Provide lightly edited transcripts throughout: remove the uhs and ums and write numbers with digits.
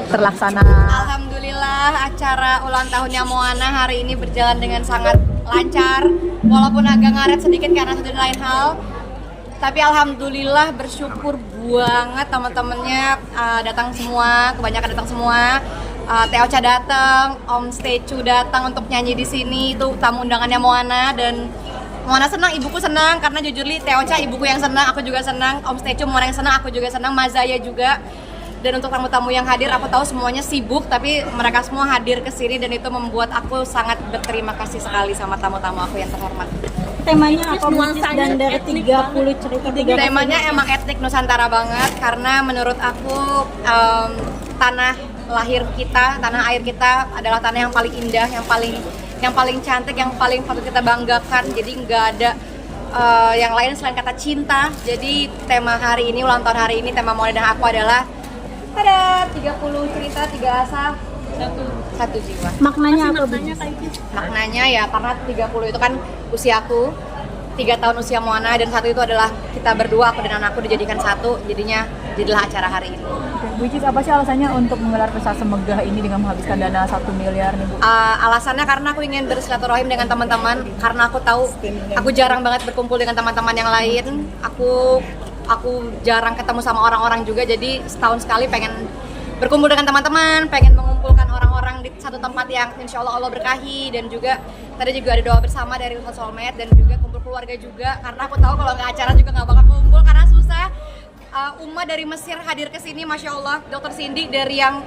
terlaksana? Alhamdulillah acara ulang tahunnya Moana hari ini berjalan dengan sangat lancar, walaupun agak ngaret sedikit karena satu dan lain hal. Tapi alhamdulillah bersyukur banget teman-temannya datang semua, kebanyakan datang semua. Teocha datang, Om Stecu datang untuk nyanyi di sini, itu tamu undangannya Moana, dan Moana senang, ibuku senang, karena jujur li Teocha ibuku yang senang, aku juga senang, Om Stecu Moana yang senang, aku juga senang, Mazaya juga. Dan untuk tamu-tamu yang hadir, aku tahu semuanya sibuk, tapi mereka semua hadir ke sini dan itu membuat aku sangat berterima kasih sekali sama tamu-tamu aku yang terhormat. Temanya apa dan dari 30 cerita? Temanya emang etnik Nusantara banget, karena menurut aku tanah lahir kita, tanah air kita adalah tanah yang paling indah, yang paling cantik, yang paling patut kita banggakan. Jadi nggak ada yang lain selain kata cinta. Jadi tema hari ini, ulang tahun hari ini, tema Moana dan aku adalah ada 30 cerita, 3 asa, satu jiwa. Maknanya apa, Bu? Maknanya ya karena 30 itu kan usiaku, 3 tahun usia Moana, dan satu itu adalah kita berdua, aku dan anakku dijadikan satu, jadilah acara hari ini. Which is apa sih alasannya untuk menggelar pesta semegah ini dengan menghabiskan dana 1 miliar nih, Bu? Alasannya karena aku ingin bersilaturahim dengan teman-teman, karena aku tahu aku jarang banget berkumpul dengan teman-teman yang lain. Aku jarang ketemu sama orang-orang juga, jadi setahun sekali pengen berkumpul dengan teman-teman, pengen mengumpulkan orang-orang di satu tempat yang insya Allah Allah berkahi. Dan juga tadi juga ada doa bersama dari Ustaz Solmed, dan juga kumpul keluarga juga, karena aku tahu kalau nggak acara juga nggak bakal kumpul karena susah. Uma dari Mesir hadir ke sini, Masya Allah. Dr. Cindy dari yang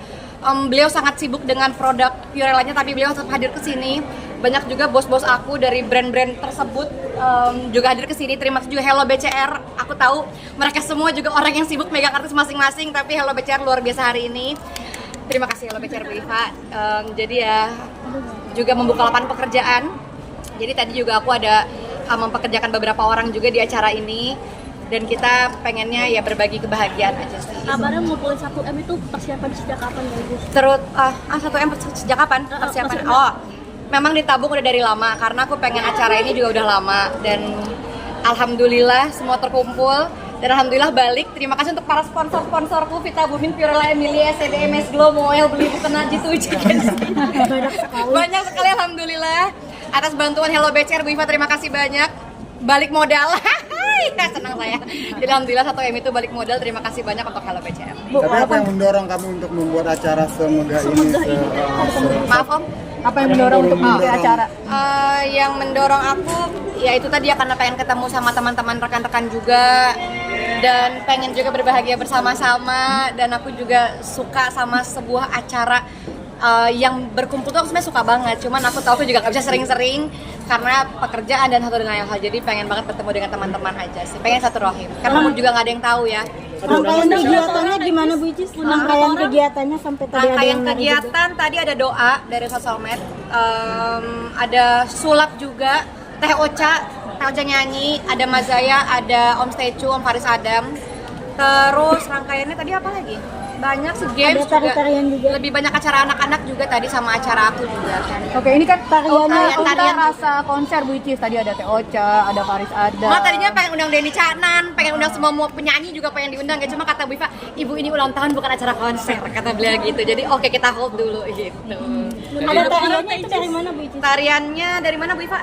beliau sangat sibuk dengan produk Purellanya, tapi beliau tetap hadir ke sini. Banyak juga bos-bos aku dari brand-brand tersebut juga hadir ke sini. Terima kasih juga Hello BCR. Aku tahu mereka semua juga orang yang sibuk megang artis masing-masing, tapi Hello BCR luar biasa hari ini. Terima kasih Hello BCR Bu Iva. Jadi ya juga membuka lapangan pekerjaan. Jadi tadi juga aku ada mempekerjakan beberapa orang juga di acara ini. Dan kita pengennya ya berbagi kebahagiaan aja sih. Kabarnya ngumpulin 1M itu persiapan sejak kapan ya, Bu? Terus 1M sejak kapan persiapan? Memang ditabung udah dari lama, karena aku pengen acara ini juga udah lama, dan alhamdulillah semua terkumpul, dan alhamdulillah balik. Terima kasih untuk para sponsor-sponsorku, Vita Bumin, Purella Emilia, SDMS Glow, Moel, Beli Buku Najis, banyak sekali alhamdulillah atas bantuan Hello BCR Bu Iva, terima kasih banyak. Balik modal. Senang saya. Jadi alhamdulillah 1M itu balik modal. Terima kasih banyak untuk Hello BCR. Tapi apa yang mendorong kamu untuk membuat acara semegah ini? Maaf Om. Apa yang mendorong untuk membuat acara? Yang mendorong aku ya itu tadi ya, karena pengen ketemu sama teman-teman rekan-rekan juga, dan pengen juga berbahagia bersama-sama. Dan aku juga suka sama sebuah acara yang berkumpul tuh aku sebenarnya suka banget. Cuman aku tahu aku juga gak bisa sering-sering karena pekerjaan dan satu dan lain hal. Jadi pengen banget bertemu dengan teman-teman aja sih. Pengen satu rohim. Karena aku juga gak ada yang tahu ya. Rangkaian kegiatannya gimana, Bu Icis? Rangkaian kegiatannya sampai tadi rangkaian kegiatan tadi ada doa dari Ustaz Solmed, ada sulap juga, Teh Ocha nyanyi, ada Mazaya, ada Om Stecu, Om Faris Adam. Terus rangkaiannya tadi apa lagi? Banyak sih, games juga. Lebih banyak acara anak-anak juga tadi sama acara aku juga. Oke, ini kan tarian tarian rasa konser Bu Icis. Tadi ada Teocha, ada Faris Adam. Nah, tadinya pengen undang Denny Caknan, pengen undang semua penyanyi juga pengen diundang ya. Cuma kata Bu Iva, Ibu ini ulang tahun bukan acara konser, kata beliau gitu. Jadi oke, kita hold dulu gitu. Ada tariannya itu dari mana, Bu Icis? Tariannya dari mana Bu Iva?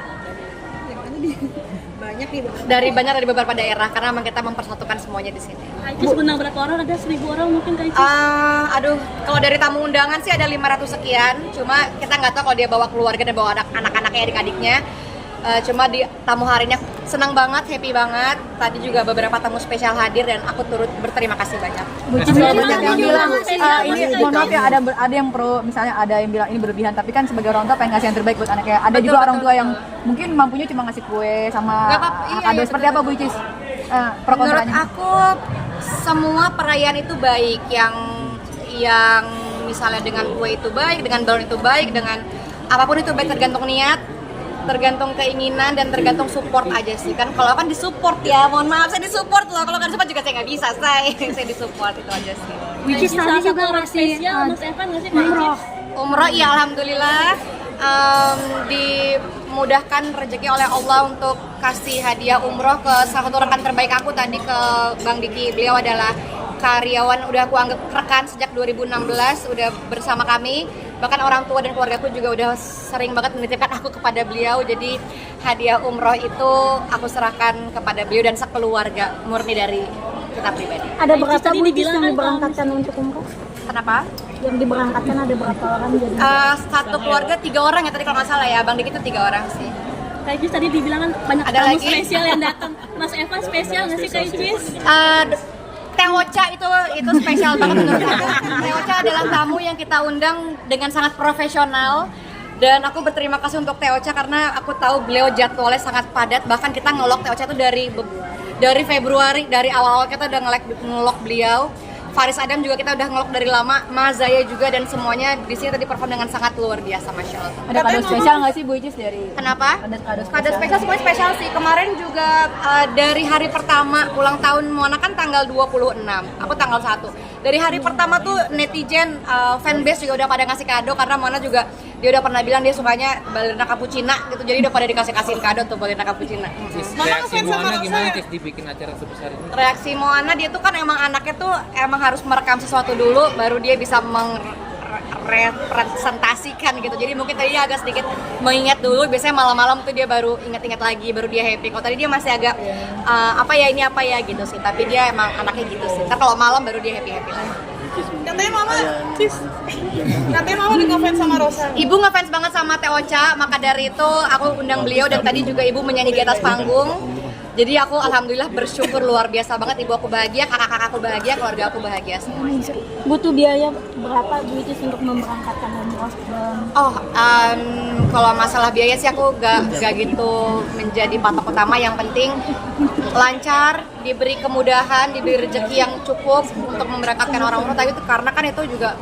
Dari beberapa daerah, karena memang kita mempersatukan semuanya di sini. Icis undang berapa orang? Ada 1000 orang mungkin Kak Icis? Kalau dari tamu undangan sih ada 500 sekian. Cuma kita nggak tahu kalau dia bawa keluarga dan bawa anak-anaknya, adik-adiknya. Cuma di tamu harinya senang banget, happy banget. Tadi juga beberapa tamu spesial hadir dan aku turut berterima kasih banyak. Bu Icis banyak yang bilang ini, mohon maaf ya, ada yang pro, misalnya ada yang bilang ini berlebihan, tapi kan sebagai orang tua pengen ngasih yang terbaik buat anaknya. Ada juga orang tua yang mungkin mampunya cuma ngasih kue sama kado. Seperti apa Bu Icis? Menurut aku semua perayaan itu baik, yang misalnya dengan kue itu baik, dengan balon itu baik, dengan apapun itu baik, tergantung niat, tergantung keinginan, dan tergantung support aja sih. Kan kalau kan disupport ya, mohon maaf saya disupport loh, kalau kan disupport juga saya nggak bisa, saya disupport, itu aja sih. Which is tadi juga orang spesial Mas Evan nggak sih? Umroh ya alhamdulillah, dimudahkan rezeki oleh Allah untuk kasih hadiah umroh ke salah satu rekan terbaik aku tadi, ke Bang Diki. Beliau adalah karyawan, udah aku anggap rekan sejak 2016, udah bersama kami. Bahkan orang tua dan keluargaku juga udah sering banget menitipkan aku kepada beliau. Jadi hadiah umroh itu aku serahkan kepada beliau dan sekeluarga, murni dari kita pribadi. Ada berapa Bu yang diberangkatkan untuk umroh? Kenapa? Yang diberangkatkan ada berapa orang jadi? Satu keluarga 3 orang ya tadi kalau nggak salah ya, Bang Dik itu 3 orang sih. Kak Icis tadi dibilang kan banyak Ada tamu lagi? spesial yang datang. Mas Evan spesial nggak sih Kak Icis? Teh Ocha itu spesial banget menurut aku. Teh Ocha adalah tamu yang kita undang dengan sangat profesional. Dan aku berterima kasih untuk Teh Ocha karena aku tahu beliau jadwalnya sangat padat. Bahkan kita ngelok Teh Ocha itu dari Februari, dari awal-awal kita udah ngelok beliau. Faris Adam juga kita udah ngelok dari lama, Mazaya juga, dan semuanya di sini tadi perform dengan sangat luar biasa, Masya Allah. Ada kado spesial nggak sih Bu Icis dari? Kenapa? Ada Kado spesial, semuanya spesial sih. Kemarin juga dari hari pertama ulang tahun Moana kan tanggal 26, aku tanggal 1. Dari hari pertama tuh netizen, fanbase juga udah pada ngasih kado karena Moana juga dia udah pernah bilang dia sukanya balerina cappuccino gitu, jadi udah pada dikasih-kasihin kado tuh balerina cappuccino. Reaksi Moana gimana Cis dibikin acara sebesar ini? Reaksi Moana dia tuh kan emang anaknya tuh emang harus merekam sesuatu dulu baru dia bisa representasikan gitu. Jadi mungkin tadi dia agak sedikit mengingat dulu, biasanya malam-malam tuh dia baru ingat-ingat lagi, baru dia happy. Kalau tadi dia masih agak apa ya gitu sih, tapi dia emang anaknya gitu sih. Ntar kalau malam baru dia happy lagi. Katanya mama udah ngefans sama Rosa. Ibu ngefans banget sama Teh Ocha, maka dari itu aku undang beliau dan tadi juga ibu menyanyi di atas panggung. Jadi aku alhamdulillah bersyukur luar biasa banget, ibu aku bahagia, kakak-kakakku bahagia, keluarga aku bahagia semua. Butuh biaya berapa Bu Icis untuk memberangkatkan umroh? Kalau masalah biaya sih aku gak gitu menjadi patok utama. Yang penting lancar, diberi kemudahan, diberi rezeki yang cukup untuk memberangkatkan orang umroh. Tapi itu karena kan itu juga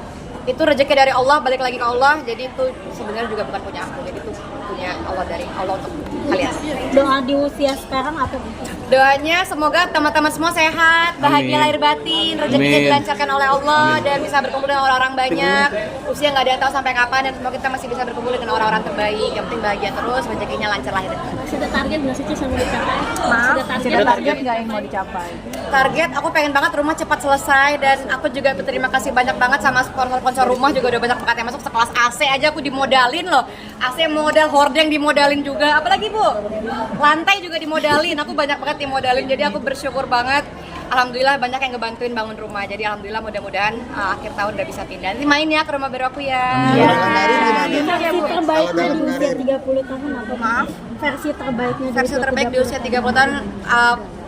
itu rezeki dari Allah, balik lagi ke Allah. Jadi itu sebenarnya juga bukan punya aku, jadi itu punya Allah, dari Allah untuk kalian. Doa di usia sekarang apa Bu? Doanya semoga teman-teman semua sehat, bahagia lahir batin, rezekinya dilancarkan oleh Allah dan bisa berkumpul dengan orang-orang banyak. Usia nggak ada yang tahu sampai kapan, dan semoga kita masih bisa berkumpul dengan orang-orang terbaik. Yang penting bahagia terus, rezekinya lancar lahir batin. Sudah target nggak sih Cis yang mau dicapai? Maaf, Ada target nggak yang mau dicapai? Target aku pengen banget rumah cepat selesai, dan aku juga berterima kasih banyak banget sama sponsor-sponsor rumah, juga udah banyak banget yang masuk. Sekelas AC aja aku dimodalin loh, AC modal hordeng dimodalin juga, apalagi Bu, lantai juga dimodalin, aku banyak banget dimodalin. Jadi aku bersyukur banget, alhamdulillah banyak yang ngebantuin bangun rumah. Jadi alhamdulillah mudah-mudahan akhir tahun udah bisa pindah. Nanti main ya ke rumah baru aku ya. Versi terbaiknya di usia 30 tahun apa? Maaf? Versi terbaiknya Versi terbaik di usia 30 tahun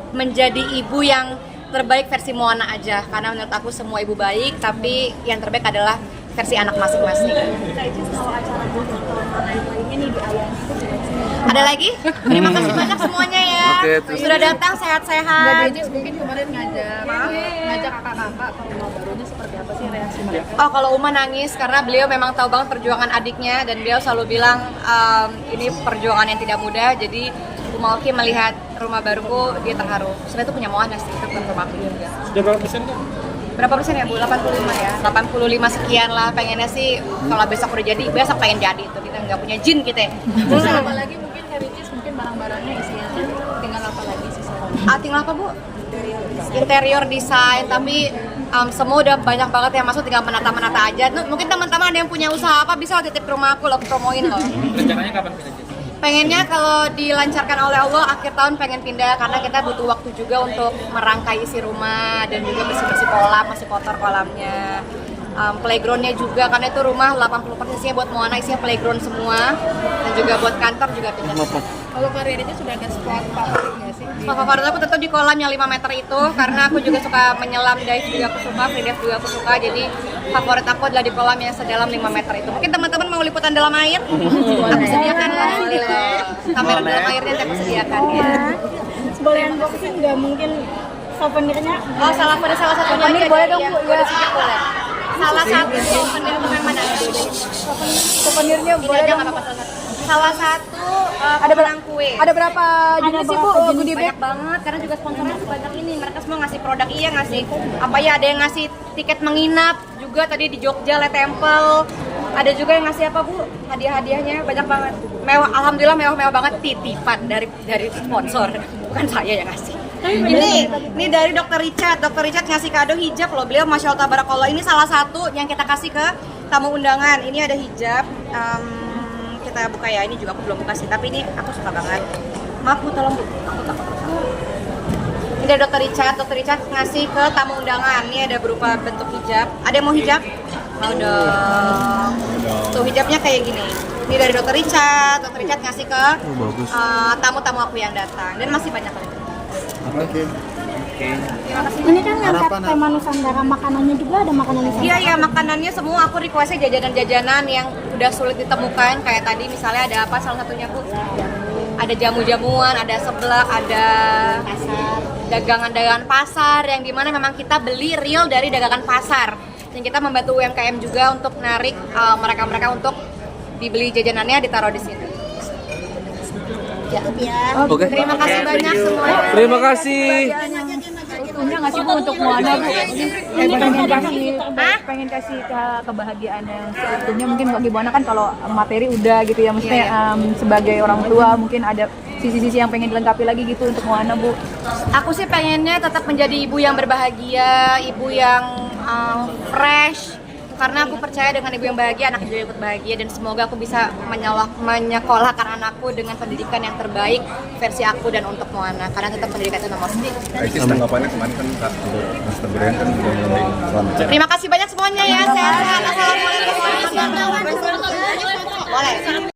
menjadi ibu yang terbaik versi Moana aja, karena menurut aku semua ibu baik, tapi yang terbaik adalah versi anak masing-masing. Ada lagi? Terima kasih banyak semuanya ya. Sudah datang sehat-sehat. Mungkin kemarin ngajak kakak-kakak ke rumah barunya, seperti apa sih reaksi mereka? Oh, kalau Uma nangis karena beliau memang tahu banget perjuangan adiknya, dan beliau selalu bilang ini perjuangan yang tidak mudah. Jadi Uma Oki melihat rumah baruku, dia terharu. Sebenarnya itu punya Moana sih, itu bukan rumah aku juga. Sudah berapa persen kan? Berapa persen ya Bu? 85 ya? 85 sekian lah. Pengennya sih kalau besok udah jadi, besok pengen jadi itu. Kita nggak punya jin kita. Terus apalagi mungkin Heritage, mungkin barang-barangnya isinya tinggal apa lagi sih? Tinggal apa Bu? Interior desain, tapi semua udah banyak banget yang masuk, tinggal menata-menata aja. Mungkin teman-teman ada yang punya usaha apa, bisa titip ke rumah aku loh, promoin loh. Rencananya kapan pindah Cis? Pengennya kalau dilancarkan oleh Allah akhir tahun pengen pindah, karena kita butuh waktu juga untuk merangkai isi rumah dan juga bersih-bersih kolam, masih kotor kolamnya. Playgroundnya juga, karena itu rumah 80% isinya buat Moana, isinya playground semua, dan juga buat kantor juga pindah. Kalau karirnya sudah ada spot favorit nggak sih? Spot favorit aku tentu di kolam yang 5 meter itu, karena aku juga suka menyelam, dive juga aku suka, free dive juga aku suka. Jadi favorit aku adalah di kolam yang sedalam 5 meter itu. Mungkin teman-teman mau liputan dalam air? Aku sediakan alhamdulillah. Kamera dalam airnya aku sediakan ya. Boleh unboxing nggak mungkin souvenirnya? Oh, salah satu Souvenir boleh dong, Bu, boleh ya. sedikit boleh. Salah satu souvenir itu yang mana? Souvenirnya Ini boleh aja dong. nggak apa-apa, salah satu Ada pemenang kue. Ada berapa jenis sih Bu goodie bag? Banyak banget, karena juga sponsornya sebanyak ini. Mereka semua ngasih produk, iya ngasih apa ya, ada yang ngasih tiket menginap juga tadi di Jogja Le Temple. Ada juga yang ngasih apa Bu? Hadiah-hadiahnya banyak banget. Mewah, alhamdulillah mewah-mewah banget, titipan dari sponsor. Bukan saya yang ngasih. Ini dari Dokter Richard. Dokter Richard ngasih kado hijab loh. Beliau Masya Allah Tabarakallah. Ini salah satu yang kita kasih ke tamu undangan. Ini ada hijab. Kita buka ya. Ini juga aku belum buka sih. Tapi ini aku suka banget. Maaf Bu, tolong Bu. Aku takut. Ini dari Dokter Richard. Dokter Richard ngasih ke tamu undangan. Ini ada berupa bentuk hijab. Ada yang mau hijab? Mau dong. Tuh hijabnya kayak gini. Ini dari Dokter Richard. Dokter Richard ngasih ke tamu-tamu aku yang datang. Dan masih banyak lagi. Oke. Terima kasih. Ini kan ngangkat Harapan tema Nusantara, makanannya juga ada makanan Nusantara. Iya, makanannya semua aku requestnya jajanan-jajanan yang udah sulit ditemukan. Kayak tadi misalnya ada apa salah satunya Bu? Ada jamu-jamuan, ada seblak, ada dagangan-dagangan pasar yang dimana memang kita beli real dari dagangan pasar. Dan kita membantu UMKM juga untuk narik mereka-mereka untuk dibeli jajanannya ditaruh di sini. Oke. Terima kasih banyak semuanya. Terima kasih. Untungnya nggak sih Bu untuk Moana Bu? Pengen kasih kebahagiaan yang seutuhnya mungkin bagi Moana kan kalau materi udah gitu ya, maksudnya sebagai orang tua mungkin ada sisi-sisi yang pengen dilengkapi lagi gitu untuk Moana Bu. Aku sih pengennya tetap menjadi ibu yang berbahagia, ibu yang fresh. Karena aku percaya dengan ibu yang bahagia, anak juga ikut bahagia. Dan semoga aku bisa menyekolahkan anakku dengan pendidikan yang terbaik versi aku dan untuk Moana. Karena tetap pendidikan itu nomor 1. Aisyah tanggapannya kemarin kan Master Brian kan udah mulai lancar. Terima kasih banyak semuanya ya. Sehat-sehat. Assalamualaikum warahmatullahi wabarakatuh. Boleh.